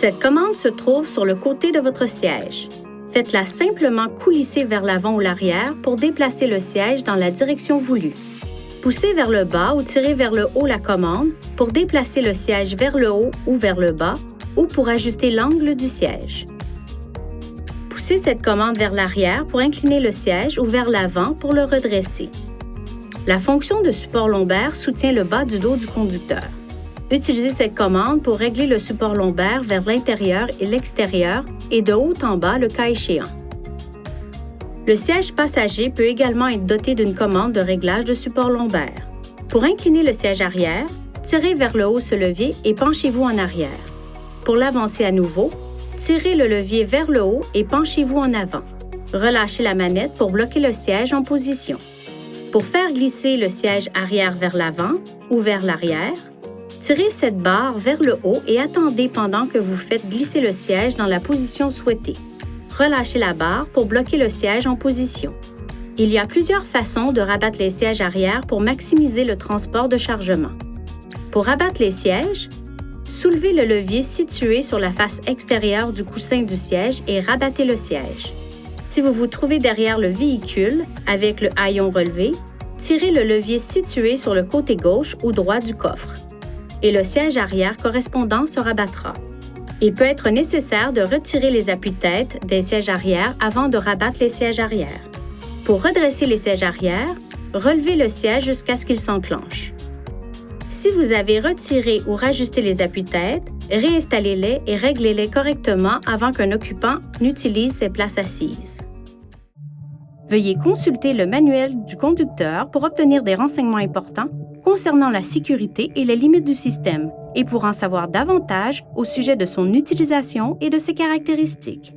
Cette commande se trouve sur le côté de votre siège. Faites-la simplement coulisser vers l'avant ou l'arrière pour déplacer le siège dans la direction voulue. Poussez vers le bas ou tirez vers le haut la commande pour déplacer le siège vers le haut ou vers le bas ou pour ajuster l'angle du siège. Poussez cette commande vers l'arrière pour incliner le siège ou vers l'avant pour le redresser. La fonction de support lombaire soutient le bas du dos du conducteur. Utilisez cette commande pour régler le support lombaire vers l'intérieur et l'extérieur et de haut en bas le cas échéant. Le siège passager peut également être doté d'une commande de réglage de support lombaire. Pour incliner le siège arrière, tirez vers le haut ce levier et penchez-vous en arrière. Pour l'avancer à nouveau, tirez le levier vers le haut et penchez-vous en avant. Relâchez la manette pour bloquer le siège en position. Pour faire glisser le siège arrière vers l'avant ou vers l'arrière, tirez cette barre vers le haut et attendez pendant que vous faites glisser le siège dans la position souhaitée. Relâchez la barre pour bloquer le siège en position. Il y a plusieurs façons de rabattre les sièges arrière pour maximiser le transport de chargement. Pour rabattre les sièges, soulevez le levier situé sur la face extérieure du coussin du siège et rabattez le siège. Si vous vous trouvez derrière le véhicule avec le haillon relevé, tirez le levier situé sur le côté gauche ou droit du coffre et le siège arrière correspondant se rabattra. Il peut être nécessaire de retirer les appuis-têtes des sièges arrière avant de rabattre les sièges arrière. Pour redresser les sièges arrière, relevez le siège jusqu'à ce qu'il s'enclenche. Si vous avez retiré ou rajusté les appuis-têtes, réinstallez-les et réglez-les correctement avant qu'un occupant n'utilise ses places assises. Veuillez consulter le manuel du conducteur pour obtenir des renseignements importants concernant la sécurité et les limites du système et pour en savoir davantage au sujet de son utilisation et de ses caractéristiques.